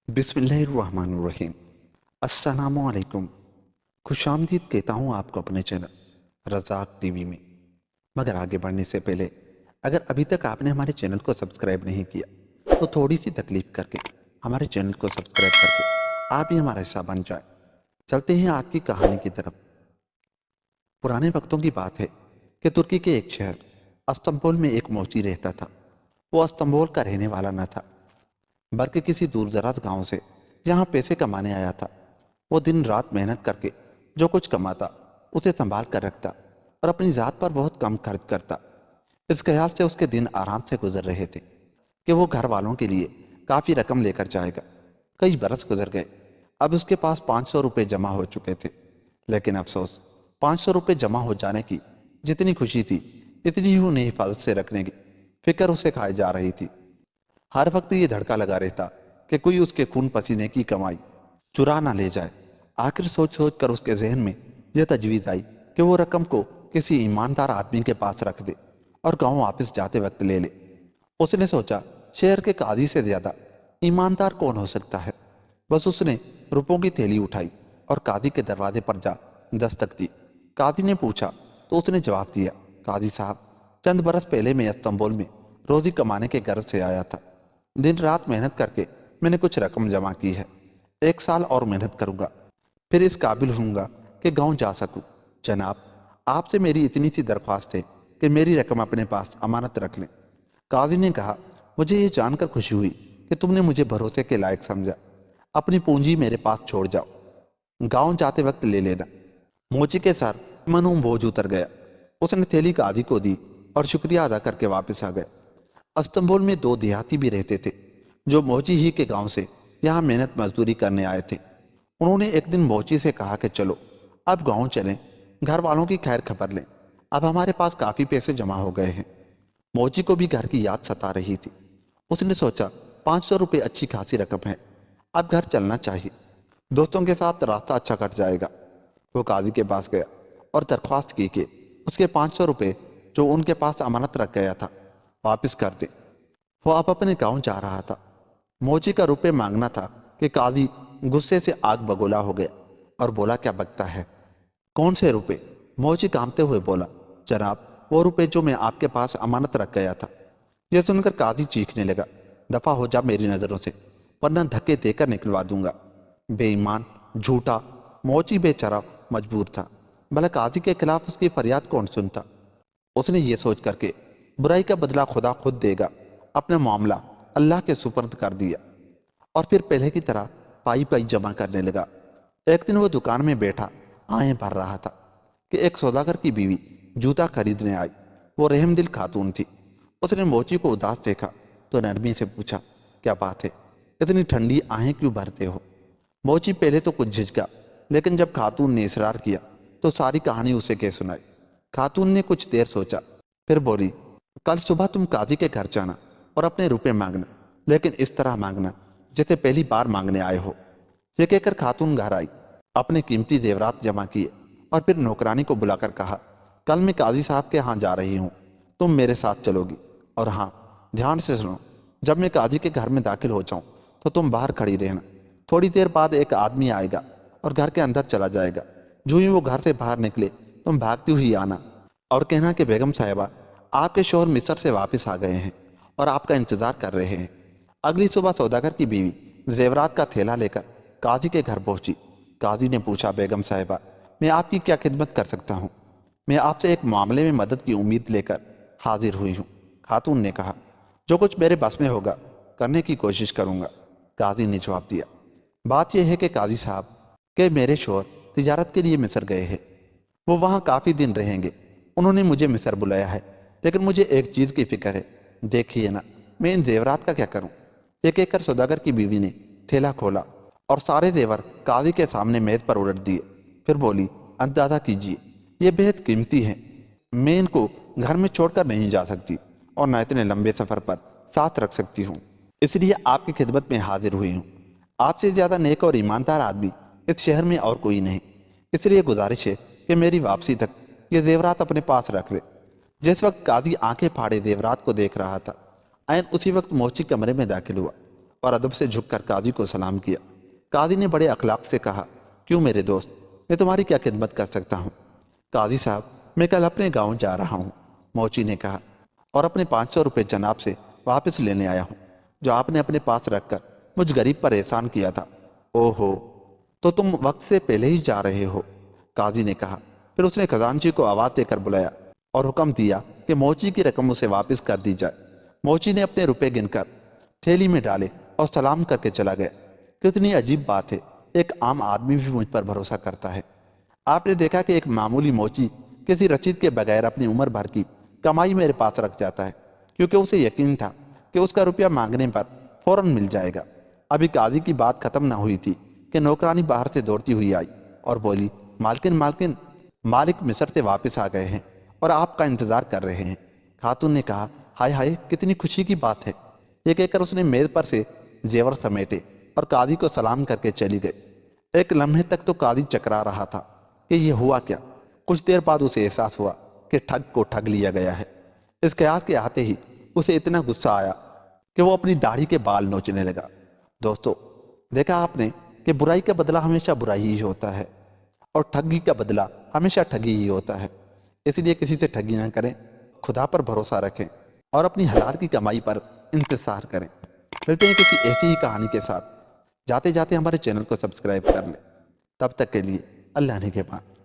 بسم اللہ الرحمن الرحیم۔ السلام علیکم۔ خوش آمدید کہتا ہوں آپ کو اپنے چینل رزاق ٹی وی میں۔ مگر آگے بڑھنے سے پہلے اگر ابھی تک آپ نے ہمارے چینل کو سبسکرائب نہیں کیا تو تھوڑی سی تکلیف کر کے ہمارے چینل کو سبسکرائب کر کے آپ ہی ہمارا حصہ بن جائیں۔ چلتے ہیں آج کی کہانی کی طرف۔ پرانے وقتوں کی بات ہے کہ ترکی کے ایک شہر استنبول میں ایک موچی رہتا تھا۔ وہ استنبول کا رہنے والا نہ تھا بلکہ کسی دور دراز گاؤں سے جہاں پیسے کمانے آیا تھا۔ وہ دن رات محنت کر کے جو کچھ کماتا اسے سنبھال کر رکھتا اور اپنی ذات پر بہت کم خرچ کرتا۔ اس خیال سے اس کے دن آرام سے گزر رہے تھے کہ وہ گھر والوں کے لیے کافی رقم لے کر جائے گا۔ کئی برس گزر گئے۔ اب اس کے پاس 500 روپے جمع ہو چکے تھے، لیکن افسوس 500 روپے جمع ہو جانے کی جتنی خوشی تھی اتنی ہی انہیں حفاظت سے رکھنے کی فکر اسے کھائی جا رہی تھی۔ ہر وقت یہ دھڑکا لگا رہتا کہ کوئی اس کے خون پسینے کی کمائی چرا نہ لے جائے۔ آخر سوچ سوچ کر اس کے ذہن میں یہ تجویز آئی کہ وہ رقم کو کسی ایماندار آدمی کے پاس رکھ دے اور گاؤں واپس جاتے وقت لے لے۔ اس نے سوچا شہر کے قاضی سے زیادہ ایماندار کون ہو سکتا ہے۔ بس اس نے روپوں کی تھیلی اٹھائی اور قاضی کے دروازے پر جا دستک دی۔ قاضی نے پوچھا تو اس نے جواب دیا، قاضی صاحب، چند برس پہلے میں استنبول میں روزی کمانے کے غرض سے آیا تھا۔ دن رات محنت کر کے میں نے کچھ رقم جمع کی ہے۔ 1 سال اور محنت کروں گا، پھر اس قابل ہوں گا کہ گاؤں جا سکوں۔ جناب، آپ سے میری اتنی سی درخواست ہے کہ میری رقم اپنے پاس امانت رکھ لیں۔ قاضی نے کہا، مجھے یہ جان کر خوشی ہوئی کہ تم نے مجھے بھروسے کے لائق سمجھا۔ اپنی پونجی میرے پاس چھوڑ جاؤ، گاؤں جاتے وقت لے لینا۔ موچی کے سر منوں بوجھ اتر گیا۔ اس نے تھیلی قاضی کو دی اور شکریہ ادا کر کے واپس آ گیا۔ استنبول میں 2 دیہاتی بھی رہتے تھے جو موچی ہی کے گاؤں سے یہاں محنت مزدوری کرنے آئے تھے۔ انہوں نے ایک دن موچی سے کہا کہ چلو اب گاؤں چلیں، گھر والوں کی خیر خبر لیں، اب ہمارے پاس کافی پیسے جمع ہو گئے ہیں۔ موچی کو بھی گھر کی یاد ستا رہی تھی۔ اس نے سوچا 500 روپے اچھی خاصی رقم ہے، اب گھر چلنا چاہیے، دوستوں کے ساتھ راستہ اچھا کٹ جائے گا۔ وہ قاضی کے پاس گیا اور درخواست کی کہ اس کے 500 روپے جو ان کے پاس امانت رکھ گیا تھا واپس کر دیں۔ وہ اب اپنے گاؤں جا رہا تھا۔ موچی کا روپے مانگنا تھا کہ قاضی غصے سے آگ بگولا ہو گیا اور بولا، کیا بکتا ہے؟ کون سے روپے؟ موچی کانپتے ہوئے بولا، جناب وہ روپے جو میں آپ کے پاس امانت رکھ گیا تھا۔ یہ سن کر قاضی چیخنے لگا، دفع ہو جا میری نظروں سے ورنہ دھکے دے کر نکلوا دوں گا۔ بے ایمان، جھوٹا! موچی بے چارہ مجبور تھا، بھلا قاضی کے خلاف اس کی فریاد کون سنتا؟ اس نے یہ سوچ کر کے برائی کا بدلہ خدا خود دے گا، اپنا معاملہ اللہ کے سپرد کر دیا اور پھر پہلے کی طرح پائی پائی جمع کرنے لگا۔ ایک دن وہ دکان میں بیٹھا آہیں بھر رہا تھا کہ ایک سوداگر کی بیوی جوتا خریدنے آئی۔ وہ رحم دل خاتون تھی۔ اس نے موچی کو اداس دیکھا تو نرمی سے پوچھا، کیا بات ہے، اتنی ٹھنڈی آہیں کیوں بھرتے ہو؟ موچی پہلے تو کچھ جھجکا، لیکن جب خاتون نے اصرار کیا تو ساری کہانی اسے کہہ سنائی۔ خاتون نے کچھ دیر سوچا، پھر بولی، کل صبح تم قاضی کے گھر جانا اور اپنے روپے مانگنا، لیکن اس طرح مانگنا جیسے پہلی بار مانگنے آئے ہو۔ یہ کہہ کر خاتون گھر آئی، اپنے قیمتی زیورات جمع کیے اور پھر نوکرانی کو بلا کر کہا، کل میں قاضی صاحب کے ہاں جا رہی ہوں، تم میرے ساتھ چلو گی، اور ہاں دھیان سے سنو، جب میں قاضی کے گھر میں داخل ہو جاؤں تو تم باہر کھڑی رہنا۔ تھوڑی دیر بعد ایک آدمی آئے گا اور گھر کے اندر چلا جائے گا۔ جو ہی وہ گھر سے باہر نکلے تم بھاگتی ہوئی آنا اور کہنا کہ بیگم صاحبہ، آپ کے شوہر مصر سے واپس آ گئے ہیں اور آپ کا انتظار کر رہے ہیں۔ اگلی صبح سوداگر کی بیوی زیورات کا تھیلا لے کر قاضی کے گھر پہنچی۔ قاضی نے پوچھا، بیگم صاحبہ، میں آپ کی کیا خدمت کر سکتا ہوں؟ میں آپ سے ایک معاملے میں مدد کی امید لے کر حاضر ہوئی ہوں۔ خاتون نے کہا، جو کچھ میرے بس میں ہوگا کرنے کی کوشش کروں گا۔ قاضی نے جواب دیا، بات یہ ہے کہ قاضی صاحب کہ میرے شوہر تجارت کے لیے مصر گئے ہیں، وہ وہاں کافی دن رہیں گے۔ انہوں نے مجھے مصر بلایا ہے، لیکن مجھے ایک چیز کی فکر ہے، دیکھیے نا میں ان زیورات کا کیا کروں؟ یہ کہہ کر سوداگر کی بیوی نے تھیلا کھولا اور سارے زیور قاضی کے سامنے میز پر الٹ دیے۔ پھر بولی، اندازہ کیجیے، یہ بہت قیمتی ہیں، میں ان کو گھر میں چھوڑ کر نہیں جا سکتی اور نہ اتنے لمبے سفر پر ساتھ رکھ سکتی ہوں، اس لیے آپ کی خدمت میں حاضر ہوئی ہوں۔ آپ سے زیادہ نیک اور ایماندار آدمی اس شہر میں اور کوئی نہیں، اس لیے گزارش ہے کہ میری واپسی تک یہ زیورات اپنے پاس رکھ لے۔ جس وقت قاضی آنکھیں پھاڑے زیورات کو دیکھ رہا تھا، عین اسی وقت موچی کمرے میں داخل ہوا۔ اور ادب سے جھک کر قاضی کو سلام کیا۔ قاضی نے بڑے اخلاق سے کہا، کیوں میرے دوست، میں تمہاری کیا خدمت کر سکتا ہوں؟ قاضی صاحب، میں کل اپنے گاؤں جا رہا ہوں، موچی نے کہا، اور اپنے 500 روپے جناب سے واپس لینے آیا ہوں، جو آپ نے اپنے پاس رکھ کر مجھ غریب پر احسان کیا تھا۔ او ہو، تو تم وقت سے پہلے ہی جا رہے ہو، قاضی نے کہا۔ پھر اس نے خزانچی کو آواز دے کر بلایا اور حکم دیا کہ موچی کی رقم اسے واپس کر دی جائے۔ موچی نے اپنے روپے گن کر تھیلی میں ڈالے اور سلام کر کے چلا گیا۔ کتنی عجیب بات ہے، ایک عام آدمی بھی مجھ پر بھروسہ کرتا ہے۔ آپ نے دیکھا کہ ایک معمولی موچی کسی رسید کے بغیر اپنی عمر بھر کی کمائی میرے پاس رکھ جاتا ہے، کیونکہ اسے یقین تھا کہ اس کا روپیہ مانگنے پر فوراً مل جائے گا۔ ابھی قاضی کی بات ختم نہ ہوئی تھی کہ نوکرانی باہر سے دوڑتی ہوئی آئی اور بولی، مالکن مالکن، مالک مصر سے واپس آ گئے ہیں اور آپ کا انتظار کر رہے ہیں۔ خاتون نے کہا، ہائے ہائے، کتنی خوشی کی بات ہے۔ یہ کہہ کر اس نے میز پر سے زیور سمیٹے اور قاضی کو سلام کر کے چلی گئی۔ ایک لمحے تک تو قاضی چکرا رہا تھا کہ یہ ہوا کیا۔ کچھ دیر بعد اسے احساس ہوا کہ ٹھگ کو ٹھگ لیا گیا ہے۔ اس خیال کے آتے ہی اسے اتنا غصہ آیا کہ وہ اپنی داڑھی کے بال نوچنے لگا۔ دوستو، دیکھا آپ نے کہ برائی کا بدلہ ہمیشہ برائی ہی ہوتا ہے، اور ٹھگی کا بدلہ ہمیشہ ٹھگی ہی ہوتا ہے۔ اس لیے کسی سے ٹھگی نہ کریں، خدا پر بھروسہ رکھیں اور اپنی حلال کی کمائی پر انتظار کریں۔ ملتے ہیں کسی ایسی ہی کہانی کے ساتھ۔ جاتے جاتے ہمارے چینل کو سبسکرائب کر لیں۔ تب تک کے لیے اللہ نگہبان۔